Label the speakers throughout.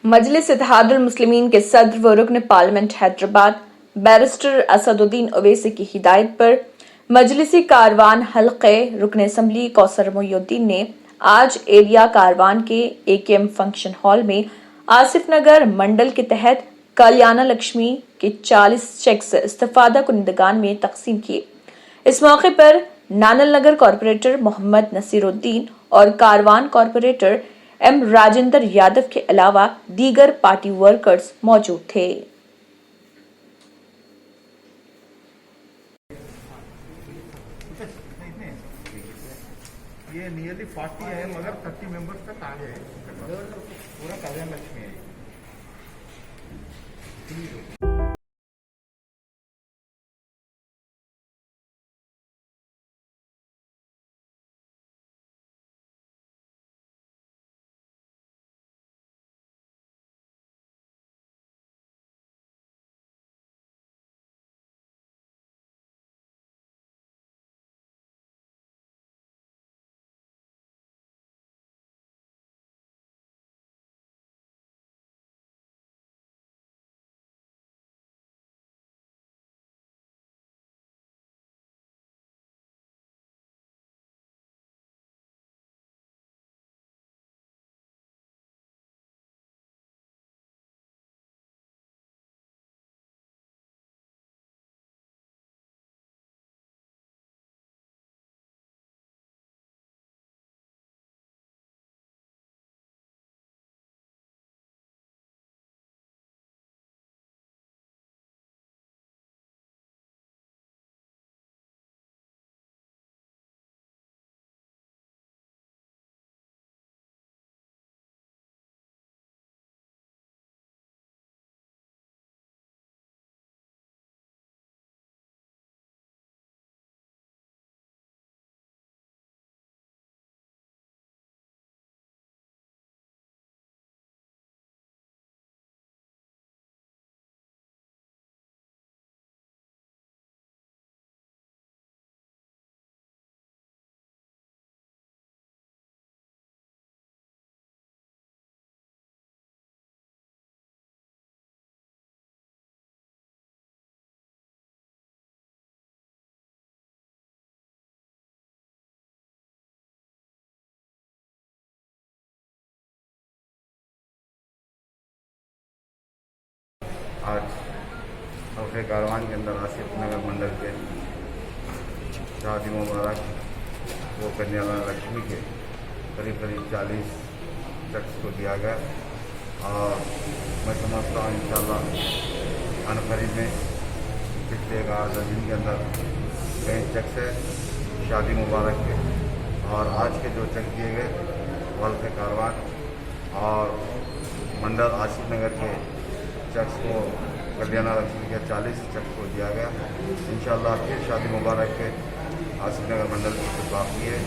Speaker 1: मजलिस इत्तेहादुल मुस्लिमीन के सदर व रुकन पार्लियामेंट हैदराबाद बैरिस्टर असदुद्दीन ओवैसी की हिदायत पर मजलिसी कारवान हल्के रुकन असम्बली कौसर मोइनुद्दीन ने आज एरिया कारवान के AKM फंक्शन हॉल में आसिफ नगर मंडल के तहत कल्याण लक्ष्मी के 40 चेक्स इस्तेफादा कुनिंदगान में तकसीम किए। इस मौके पर नानल नगर कॉरपोरेटर मोहम्मद नसीरुद्दीन और कारवान कॉरपोरेटर M राजेंद्र यादव के अलावा दीगर पार्टी वर्कर्स मौजूद थे।
Speaker 2: ये नियरली 40 है मगर 30 मेंबर्स तक आ गए पूरा कल्याण लक्ष्मी है। आज हल्के कारवान के अंदर आसिफ नगर मंडल के शादी मुबारक वो कल्याण लक्ष्मी के करीब 40 शख्स को दिया गया और मैं समझता हूँ इंशाल्लाह अनकरीब में पिछले 11 दिन के अंदर कई चेक्स है शादी मुबारक के और आज के जो चेक दिए गए हल्के कारवान और मंडल आसिफ नगर के चेक्स को कल्याण लक्ष्मी के 40 चेक्स को दिया गया। इंशाल्लाह फिर शादी मुबारक के आसिफ नगर मंडल की कुछ बाकी है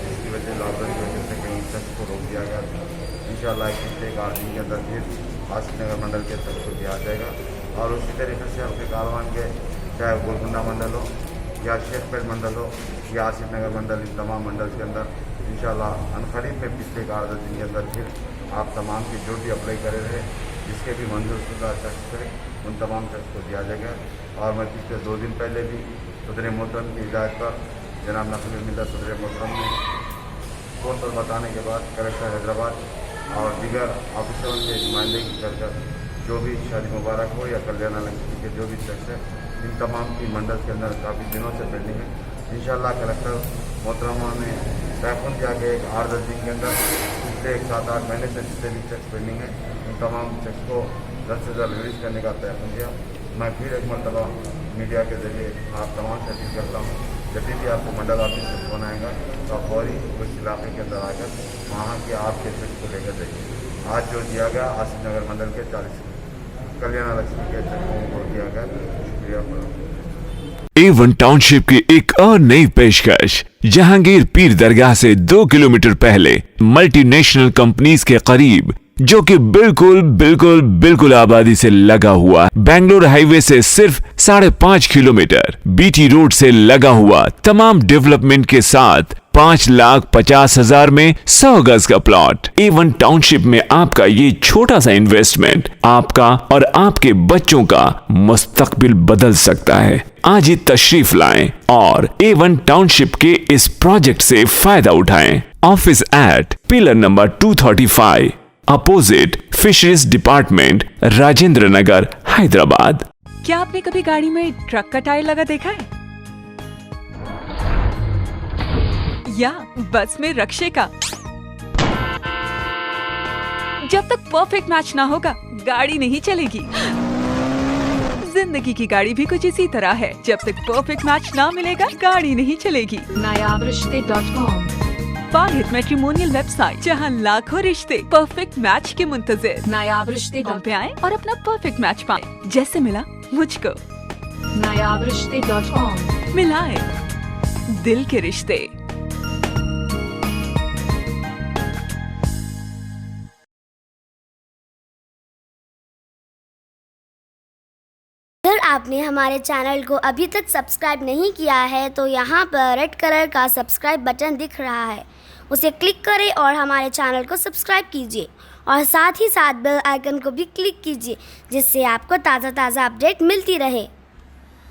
Speaker 2: जिसकी वजह लॉकडाउन की वजह से कहीं चेक्स को रोक दिया गया। इंशाल्लाह पिछले 8 दिन के अंदर फिर आसिफ नगर मंडल के चेक्स को दिया जाएगा और उसी तरीके से हल्के कारवान के चाहे गोलकुंडा मंडल हो या शेखपेट मंडल हो या आसिफ नगर मंडल, इन तमाम मंडल के अंदर इंशाल्लाह अनकरीब में पिछले 11 दिन के अंदर फिर आप तमाम की जो भी अप्लाई करे रहे जिसके भी मंजूर शुदा शख्स करें उन तमाम शख्स को दिया जाएगा। और मैं पिछले 2 दिन पहले भी सदर मोहतरम की हिदायत पर जनाब नकल मिल्लत सदर मोहतरम ने फ़ोन पर बताने के बाद कलेक्टर हैदराबाद और दीगर ऑफिसरों से नुमाइंदगी कर जो भी शादी मुबारक हो या कल्याण लक्ष्मी के जो भी शख्स है इन तमाम की मंडल के अंदर काफ़ी दिनों से पेंडिंग है। इंशाल्लाह कलेक्टर मोहतरमा ने तयफ़ुन किया कि 8-10 दिन के अंदर पिछले 7-8 महीने से जितने भी चेक्स पेंडिंग है उन तमाम चेक्स को जल्द से जल्द रिलीज करने का तयफ़ुन किया। मैं फिर एक मरतबा मीडिया के जरिए आप तमाम से अपील करता हूँ जब भी आपको मंडल ऑफिस से फोन आएगा तो आप फौरी उस इलाके के अंदर आकर वहाँ के आपके चेक्स को लेकर जाइए। आज जो दिया गया आसिफ नगर मंडल के 40 कल्याण लक्ष्मी के चेकों को दिया गया। शुक्रिया।
Speaker 3: A1 टाउनशिप की एक और नई पेशकश जहांगीर पीर दरगाह से 2 किलोमीटर पहले मल्टीनेशनल कंपनीज के करीब जो कि बिल्कुल बिल्कुल बिल्कुल आबादी से लगा हुआ, बेंगलोर हाईवे से सिर्फ 5.5 किलोमीटर, बीटी रोड से लगा हुआ, तमाम डेवलपमेंट के साथ 5,50,000 में 100 गज का प्लॉट। A1 टाउनशिप में आपका ये छोटा सा इन्वेस्टमेंट आपका और आपके बच्चों का मुस्तकबिल बदल सकता है। आज ही तशरीफ लाएं और A1 टाउनशिप के इस प्रोजेक्ट से फायदा उठाएं। Office at pillar number 235 opposite fisheries department, Rajendra Nagar, Hyderabad.
Speaker 4: क्या आपने कभी गाड़ी में ट्रक का टायर लगा देखा है या बस में रक्षे का? जब तक परफेक्ट मैच ना होगा गाड़ी नहीं चलेगी। जिंदगी की गाड़ी भी कुछ इसी तरह है, जब तक परफेक्ट मैच ना मिलेगा गाड़ी नहीं चलेगी।
Speaker 5: nayabrishte.com
Speaker 4: वाहिद मैट्रिमोनियल वेबसाइट, जहां लाखों रिश्ते परफेक्ट मैच के मुंतजिर।
Speaker 5: nayabrishte.com
Speaker 4: पे आए और अपना परफेक्ट मैच पाएं, जैसे मिला मुझको।
Speaker 5: nayabrishte.com
Speaker 4: मिलाए दिल के रिश्ते।
Speaker 6: अगर आपने हमारे चैनल को अभी तक सब्सक्राइब नहीं किया है तो यहाँ पर रेड कलर का सब्सक्राइब बटन दिख रहा है, उसे क्लिक करें और हमारे चैनल को सब्सक्राइब कीजिए और साथ ही साथ बेल आइकन को भी क्लिक कीजिए, जिससे आपको ताज़ा अपडेट मिलती रहे।